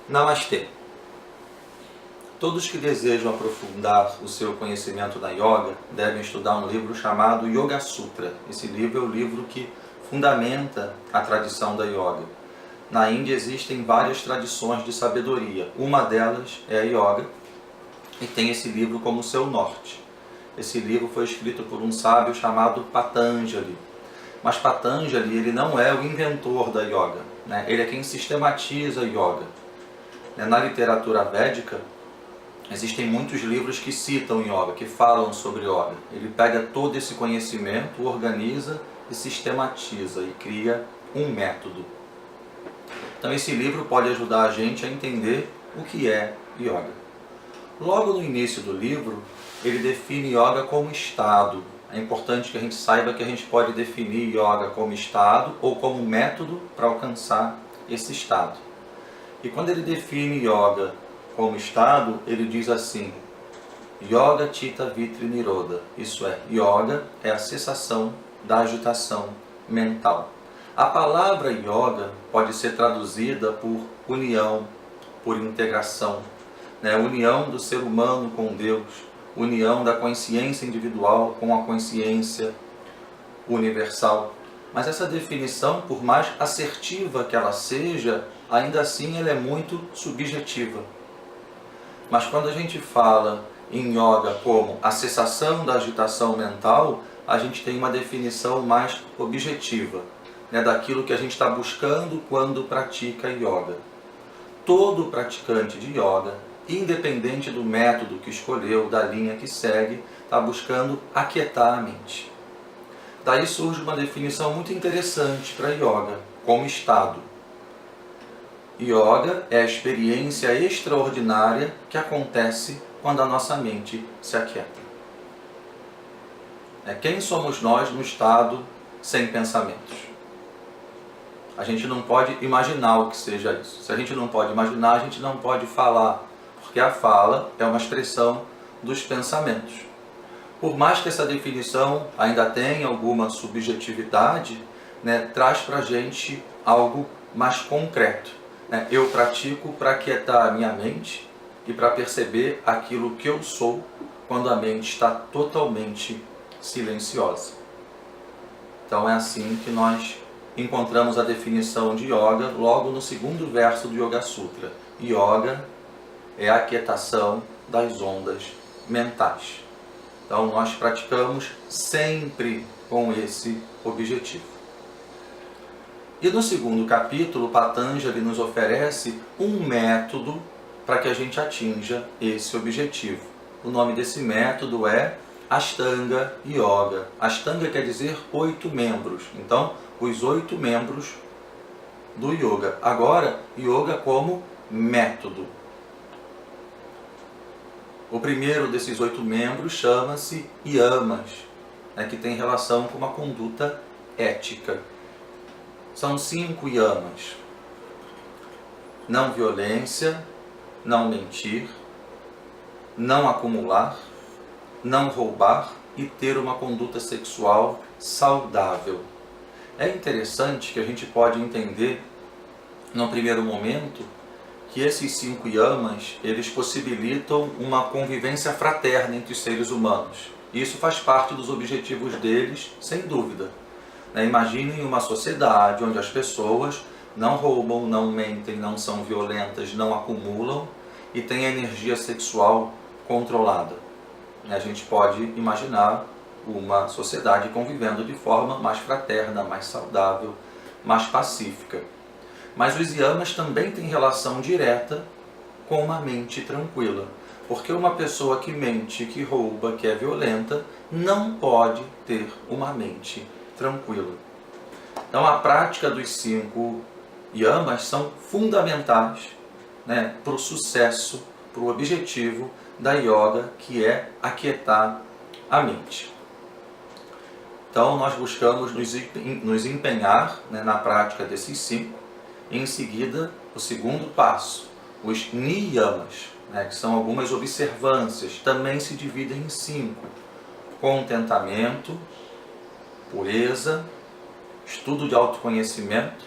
Namastê! Todos que desejam aprofundar o seu conhecimento da Yoga devem estudar um livro chamado Yoga Sutra. Esse livro é o livro que fundamenta a tradição da Yoga. Na Índia existem várias tradições de sabedoria. Uma delas é a Yoga e tem esse livro como seu norte. Esse livro foi escrito por um sábio chamado Patanjali. Mas Patanjali ele não é o inventor da Yoga, né? Ele é quem sistematiza a Yoga. Na literatura védica, existem muitos livros que citam Yoga, que falam sobre Yoga. Ele pega todo esse conhecimento, organiza e sistematiza e cria um método. Então esse livro pode ajudar a gente a entender o que é Yoga. Logo no início do livro, ele define Yoga como estado. É importante que a gente saiba que a gente pode definir Yoga como estado ou como método para alcançar esse estado. E quando ele define Yoga como estado, ele diz assim: Yoga Chitta Vritti Nirodha. Isso é, Yoga é a cessação da agitação mental. A palavra Yoga pode ser traduzida por união, por integração, né? União do ser humano com Deus, união da consciência individual com a consciência universal. Mas essa definição, por mais assertiva que ela seja, ainda assim ela é muito subjetiva. Mas quando a gente fala em Yoga como a cessação da agitação mental, a gente tem uma definição mais objetiva, né, daquilo que a gente está buscando quando pratica Yoga. Todo praticante de Yoga, independente do método que escolheu, da linha que segue, está buscando aquietar a mente. Daí surge uma definição muito interessante para Yoga, como estado. Yoga é a experiência extraordinária que acontece quando a nossa mente se aquieta. Quem somos nós no estado sem pensamentos? A gente não pode imaginar o que seja isso. Se a gente não pode imaginar, a gente não pode falar, porque a fala é uma expressão dos pensamentos. Por mais que essa definição ainda tenha alguma subjetividade, né, traz para a gente algo mais concreto. Eu pratico para aquietar a minha mente e para perceber aquilo que eu sou quando a mente está totalmente silenciosa. Então é assim que nós encontramos a definição de Yoga logo no segundo verso do Yoga Sutra. Yoga é a aquietação das ondas mentais. Então nós praticamos sempre com esse objetivo. E no segundo capítulo, Patanjali nos oferece um método para que a gente atinja esse objetivo. O nome desse método é Ashtanga Yoga. Ashtanga quer dizer 8 membros. Então, os 8 membros do Yoga. Agora, Yoga como método. O primeiro desses 8 membros chama-se Yamas, que tem relação com uma conduta ética. São 5 yamas: não violência, não mentir, não acumular, não roubar e ter uma conduta sexual saudável. É interessante que a gente pode entender, no primeiro momento, que esses 5 yamas, eles possibilitam uma convivência fraterna entre os seres humanos. Isso faz parte dos objetivos deles, sem dúvida. Imaginem uma sociedade onde as pessoas não roubam, não mentem, não são violentas, não acumulam e têm a energia sexual controlada. A gente pode imaginar uma sociedade convivendo de forma mais fraterna, mais saudável, mais pacífica. Mas os yamas também têm relação direta com uma mente tranquila. Porque uma pessoa que mente, que rouba, que é violenta, não pode ter uma mente tranquila. Então a prática dos 5 yamas são fundamentais, para o sucesso, para o objetivo da Yoga, que é aquietar a mente. Então nós buscamos nos empenhar, na prática desses 5. Em seguida, o segundo passo, os niyamas, que são algumas observâncias, também se dividem em 5. Contentamento, pureza, estudo de autoconhecimento,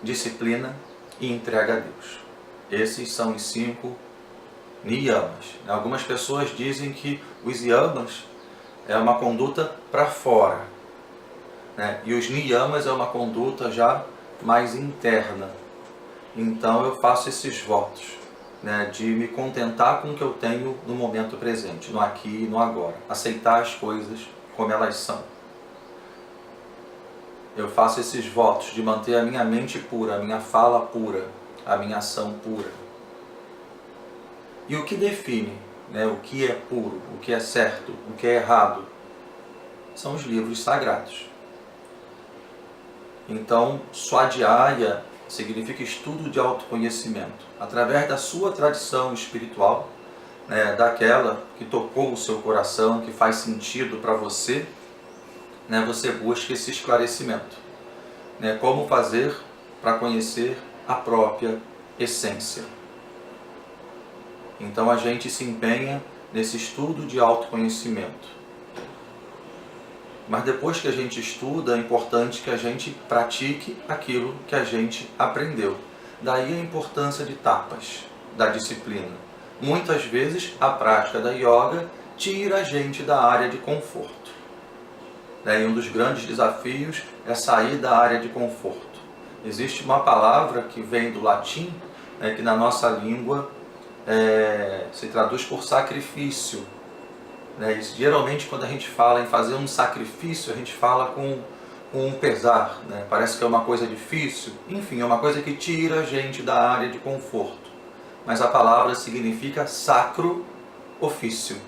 disciplina e entrega a Deus. Esses são os 5 niyamas. Algumas pessoas dizem que os yamas é uma conduta para fora, né? E os niyamas é uma conduta já mais interna. Então eu faço esses votos, né, de me contentar com o que eu tenho no momento presente, no aqui e no agora. Aceitar as coisas como elas são. Eu faço esses votos de manter a minha mente pura, a minha fala pura, a minha ação pura. E o que define, né, o que é puro, o que é certo, o que é errado, são os livros sagrados. Então, Swadhyaya significa estudo de autoconhecimento. Através da sua tradição espiritual, né, daquela que tocou o seu coração, que faz sentido para você, né, você busca esse esclarecimento. Né, como fazer para conhecer a própria essência. Então a gente se empenha nesse estudo de autoconhecimento. Mas depois que a gente estuda, é importante que a gente pratique aquilo que a gente aprendeu. Daí a importância de tapas, da disciplina. Muitas vezes a prática da yoga tira a gente da área de conforto. E um dos grandes desafios é sair da área de conforto. Existe uma palavra que vem do latim, né, que na nossa língua se traduz por sacrifício. E geralmente quando a gente fala em fazer um sacrifício, a gente fala com um pesar, né? Parece que é uma coisa difícil. Enfim, é uma coisa que tira a gente da área de conforto. Mas a palavra significa sacro ofício.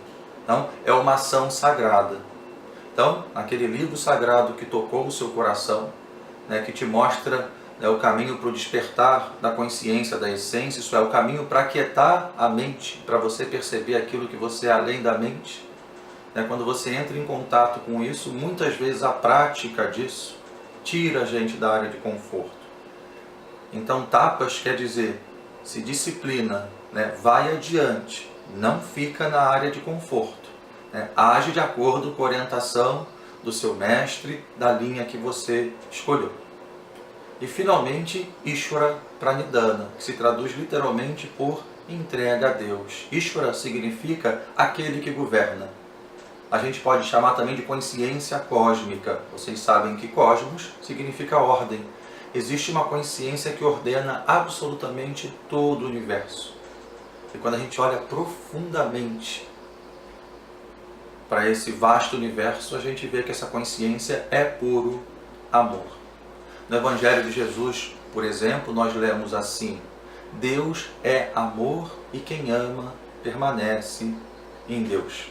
Então, é uma ação sagrada. Então, aquele livro sagrado que tocou o seu coração, né, que te mostra, né, o caminho para o despertar da consciência, da essência, isso é, o caminho para aquietar a mente, para você perceber aquilo que você é além da mente. Né, quando você entra em contato com isso, muitas vezes a prática disso tira a gente da área de conforto. Então, tapas quer dizer, se disciplina, né, vai adiante, não fica na área de conforto. Age de acordo com a orientação do seu mestre, da linha que você escolheu. E finalmente, Ishvara Pranidhana, que se traduz literalmente por entrega a Deus. Ishvara significa aquele que governa. A gente pode chamar também de consciência cósmica. Vocês sabem que cosmos significa ordem. Existe uma consciência que ordena absolutamente todo o universo. E quando a gente olha profundamente para esse vasto universo, a gente vê que essa consciência é puro amor. No Evangelho de Jesus, por exemplo, nós lemos assim: Deus é amor e quem ama permanece em Deus.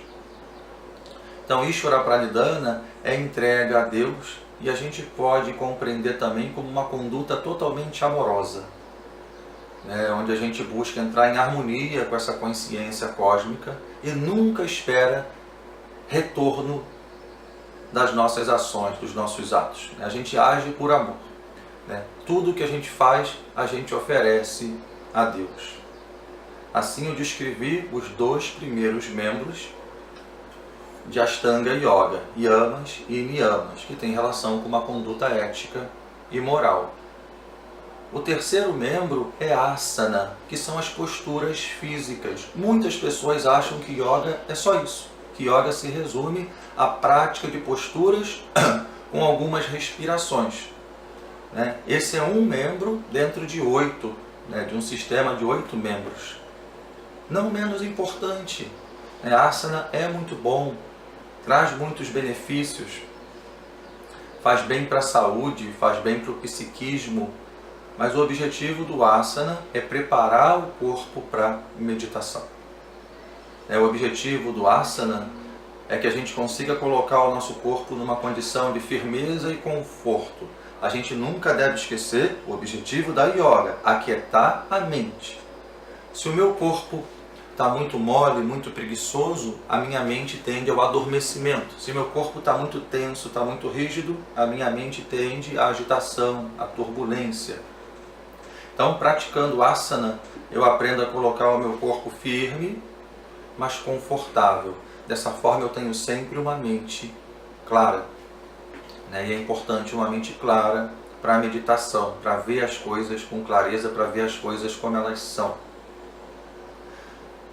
Então, Ishvara Pranidhana é entrega a Deus e a gente pode compreender também como uma conduta totalmente amorosa, né, onde a gente busca entrar em harmonia com essa consciência cósmica e nunca espera retorno das nossas ações, dos nossos atos. A gente age por amor. Tudo que a gente faz, a gente oferece a Deus. Assim eu descrevi os 2 primeiros membros de Ashtanga Yoga, yamas e niyamas, que tem relação com uma conduta ética e moral. O terceiro membro é asana, que são as posturas físicas. Muitas pessoas acham que yoga é só isso, que yoga se resume à prática de posturas com algumas respirações. Esse é um membro dentro de 8, de um sistema de 8 membros. Não menos importante, a asana é muito bom, traz muitos benefícios, faz bem para a saúde, faz bem para o psiquismo, mas o objetivo do asana é preparar o corpo para meditação. O objetivo do asana é que a gente consiga colocar o nosso corpo numa condição de firmeza e conforto. A gente nunca deve esquecer o objetivo da yoga, aquietar a mente. Se o meu corpo está muito mole, muito preguiçoso, a minha mente tende ao adormecimento. Se meu corpo está muito tenso, está muito rígido, a minha mente tende à agitação, à turbulência. Então, praticando asana, eu aprendo a colocar o meu corpo firme, mas confortável. Dessa forma eu tenho sempre uma mente clara. E é importante uma mente clara para a meditação, para ver as coisas com clareza, para ver as coisas como elas são.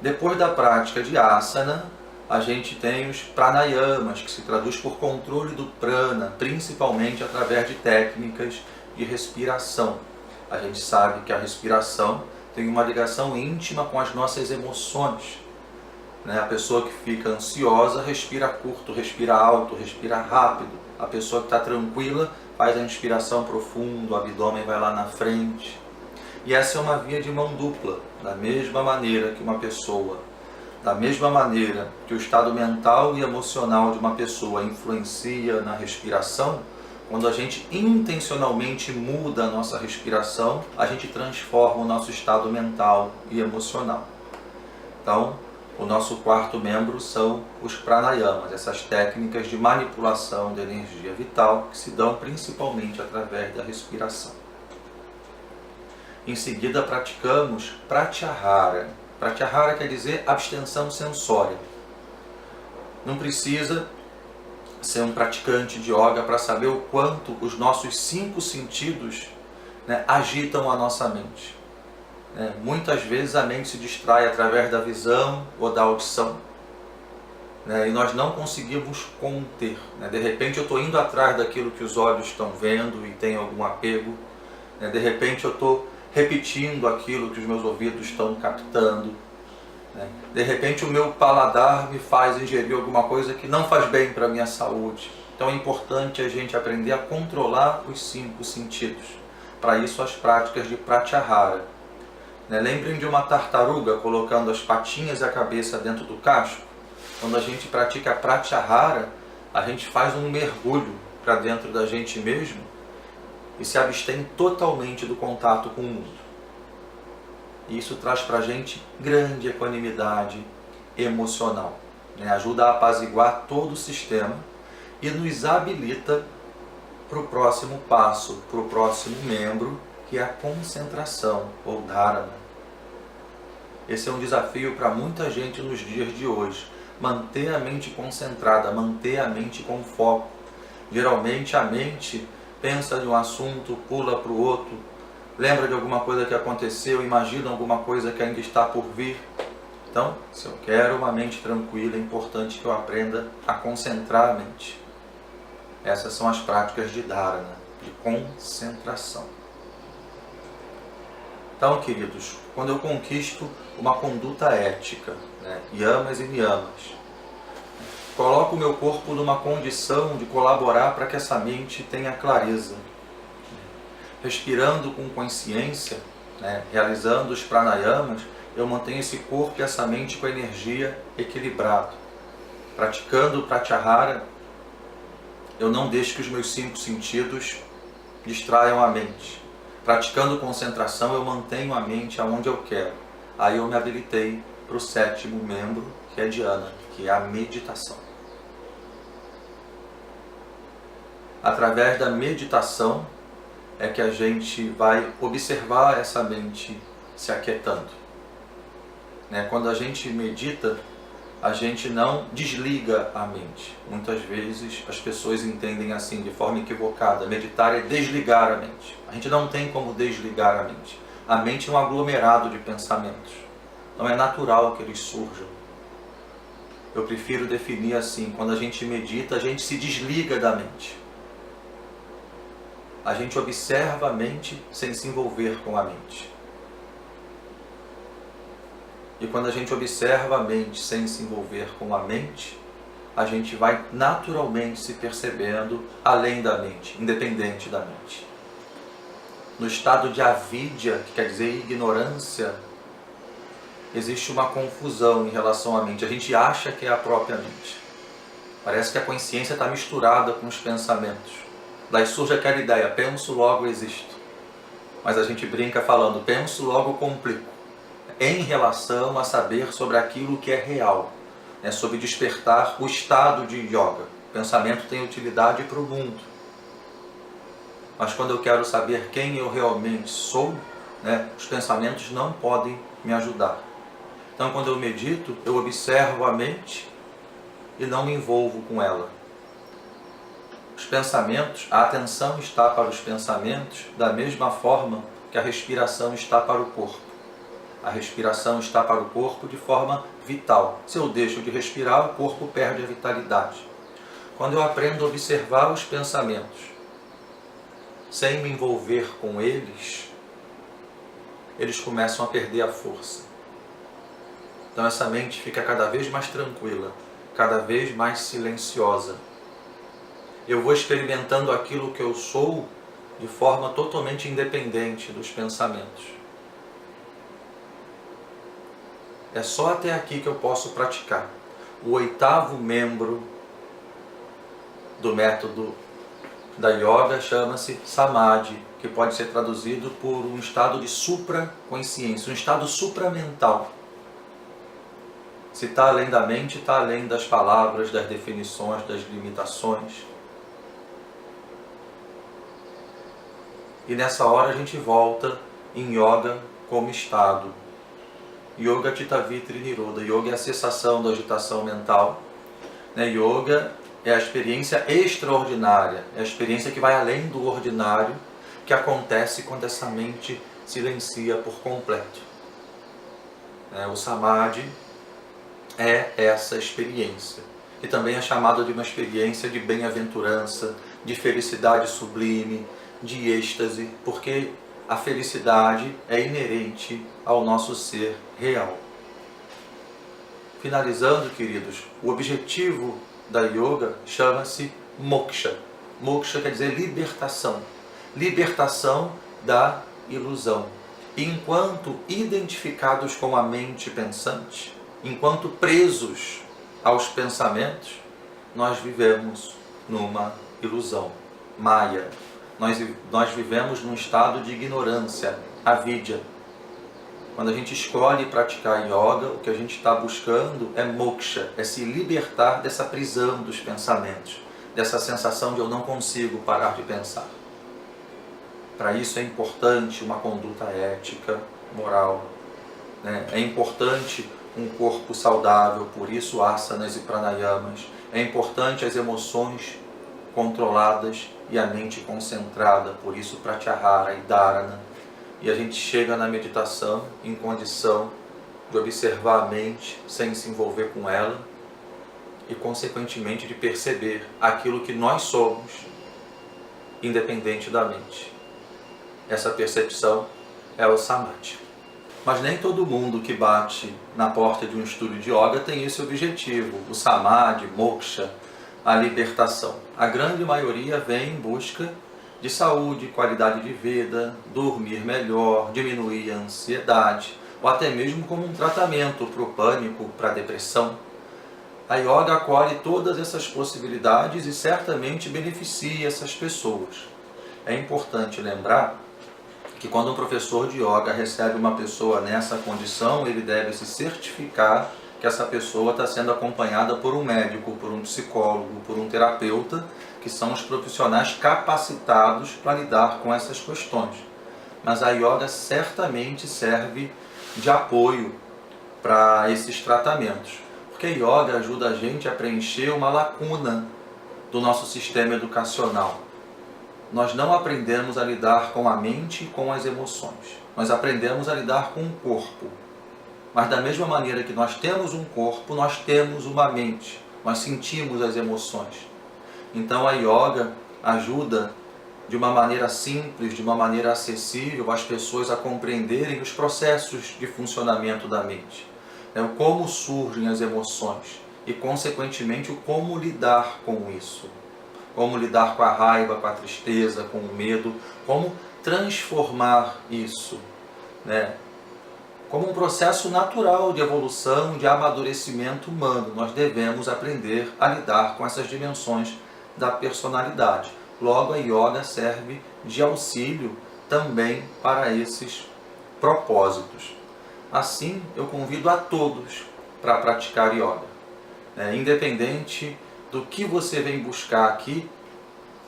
Depois da prática de asana, a gente tem os pranayamas, que se traduz por controle do prana, principalmente através de técnicas de respiração. A gente sabe que a respiração tem uma ligação íntima com as nossas emoções. A pessoa que fica ansiosa respira curto, respira alto, respira rápido. A pessoa que está tranquila faz a inspiração profunda, o abdômen vai lá na frente. E essa é uma via de mão dupla, da mesma maneira que uma pessoa, da mesma maneira que o estado mental e emocional de uma pessoa influencia na respiração, quando a gente intencionalmente muda a nossa respiração, a gente transforma o nosso estado mental e emocional. Então, o nosso quarto membro são os pranayamas, essas técnicas de manipulação da energia vital que se dão principalmente através da respiração. Em seguida, praticamos pratyahara. Pratyahara quer dizer abstenção sensória. Não precisa ser um praticante de yoga para saber o quanto os nossos 5 sentidos agitam a nossa mente. Muitas vezes a mente se distrai através da visão ou da audição, e nós não conseguimos conter. De repente eu estou indo atrás daquilo que os olhos estão vendo e tem algum apego. De repente eu estou repetindo aquilo que os meus ouvidos estão captando. De repente o meu paladar me faz ingerir alguma coisa que não faz bem para a minha saúde. Então é importante a gente aprender a controlar os 5 sentidos. Para isso as práticas de pratyahara. Lembrem de uma tartaruga colocando as patinhas e a cabeça dentro do casco? Quando a gente pratica pratyahara, a gente faz um mergulho para dentro da gente mesmo e se abstém totalmente do contato com o mundo. E isso traz para a gente grande equanimidade emocional. Ajuda a apaziguar todo o sistema e nos habilita para o próximo passo, para o próximo membro, que é a concentração, ou dharana. Esse é um desafio para muita gente nos dias de hoje. Manter a mente concentrada, manter a mente com foco. Geralmente a mente pensa em um assunto, pula para o outro, lembra de alguma coisa que aconteceu, imagina alguma coisa que ainda está por vir. Então, se eu quero uma mente tranquila, é importante que eu aprenda a concentrar a mente. Essas são as práticas de dharana, de concentração. Então, queridos, quando eu conquisto uma conduta ética, yamas e niyamas, coloco o meu corpo numa condição de colaborar para que essa mente tenha clareza. Respirando com consciência, realizando os pranayamas, eu mantenho esse corpo e essa mente com a energia equilibrado. Praticando o pratyahara, eu não deixo que os meus 5 sentidos distraiam a mente. Praticando concentração, eu mantenho a mente aonde eu quero. Aí eu me habilitei para o 7º membro, que é dhyana, que é a meditação. Através da meditação é que a gente vai observar essa mente se aquietando. Quando a gente medita, a gente não desliga a mente. Muitas vezes as pessoas entendem assim, de forma equivocada. Meditar é desligar a mente. A gente não tem como desligar a mente. A mente é um aglomerado de pensamentos. Não é natural que eles surjam. Eu prefiro definir assim, quando a gente medita, a gente se desliga da mente. A gente observa a mente sem se envolver com a mente. E quando a gente observa a mente sem se envolver com a mente, a gente vai naturalmente se percebendo além da mente, independente da mente. No estado de avidya, que quer dizer ignorância, existe uma confusão em relação à mente. A gente acha que é a própria mente. Parece que a consciência está misturada com os pensamentos. Daí surge aquela ideia, penso, logo existo. Mas a gente brinca falando, penso, logo complico. Em relação a saber sobre aquilo que é real, sobre despertar o estado de yoga. O pensamento tem utilidade para o mundo. Mas quando eu quero saber quem eu realmente sou, os pensamentos não podem me ajudar. Então, quando eu medito, eu observo a mente e não me envolvo com ela. Os pensamentos, a atenção está para os pensamentos da mesma forma que a respiração está para o corpo. A respiração está para o corpo de forma vital. Se eu deixo de respirar, o corpo perde a vitalidade. Quando eu aprendo a observar os pensamentos, sem me envolver com eles, eles começam a perder a força. Então essa mente fica cada vez mais tranquila, cada vez mais silenciosa. Eu vou experimentando aquilo que eu sou de forma totalmente independente dos pensamentos. É só até aqui que eu posso praticar. O 8º membro do método da yoga chama-se Samadhi, que pode ser traduzido por um estado de supraconsciência, um estado supramental. Se está além da mente, está além das palavras, das definições, das limitações. E nessa hora a gente volta em yoga como estado. Yoga Chitta Vritti Nirodha. Yoga é a cessação da agitação mental. Yoga é a experiência extraordinária, é a experiência que vai além do ordinário, que acontece quando essa mente silencia por completo. O Samadhi é essa experiência, e também é chamada de uma experiência de bem-aventurança, de felicidade sublime, de êxtase, porque a felicidade é inerente ao nosso ser real. Finalizando, queridos, o objetivo da yoga chama-se moksha. Moksha quer dizer libertação. Libertação da ilusão. Enquanto identificados com a mente pensante, enquanto presos aos pensamentos, nós vivemos numa ilusão, maya. Nós vivemos num estado de ignorância, avidya. Quando a gente escolhe praticar yoga, o que a gente está buscando é moksha, é se libertar dessa prisão dos pensamentos, dessa sensação de eu não consigo parar de pensar. Para isso é importante uma conduta ética, moral. É importante um corpo saudável, por isso asanas e pranayamas. É importante as emoções controladas e a mente concentrada, por isso pratyahara e dharana. E a gente chega na meditação em condição de observar a mente sem se envolver com ela e, consequentemente, de perceber aquilo que nós somos, independente da mente. Essa percepção é o Samadhi. Mas nem todo mundo que bate na porta de um estúdio de yoga tem esse objetivo, o Samadhi, moksha, a libertação. A grande maioria vem em busca de saúde, qualidade de vida, dormir melhor, diminuir a ansiedade, ou até mesmo como um tratamento para o pânico, para a depressão. A yoga acolhe todas essas possibilidades e certamente beneficia essas pessoas. É importante lembrar que quando um professor de yoga recebe uma pessoa nessa condição, ele deve se certificar que essa pessoa está sendo acompanhada por um médico, por um psicólogo, por um terapeuta, que são os profissionais capacitados para lidar com essas questões. Mas a yoga certamente serve de apoio para esses tratamentos, porque a yoga ajuda a gente a preencher uma lacuna do nosso sistema educacional. Nós não aprendemos a lidar com a mente e com as emoções. Nós aprendemos a lidar com o corpo. Mas da mesma maneira que nós temos um corpo, nós temos uma mente. Nós sentimos as emoções. Então a yoga ajuda de uma maneira simples, de uma maneira acessível, as pessoas a compreenderem os processos de funcionamento da mente. O como surgem as emoções e, consequentemente, o como lidar com isso. Como lidar com a raiva, com a tristeza, com o medo, como transformar isso, como um processo natural de evolução, de amadurecimento humano. Nós devemos aprender a lidar com essas dimensões da personalidade. Logo, a yoga serve de auxílio também para esses propósitos. Assim, eu convido a todos para praticar yoga. Independente do que você vem buscar aqui,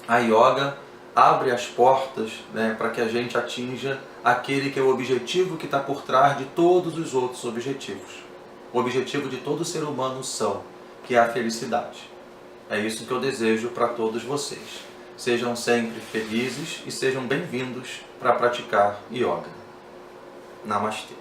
a yoga abre as portas para que a gente atinja aquele que é o objetivo que está por trás de todos os outros objetivos. O objetivo de todo ser humano que é a felicidade. É isso que eu desejo para todos vocês. Sejam sempre felizes e sejam bem-vindos para praticar yoga. Namastê.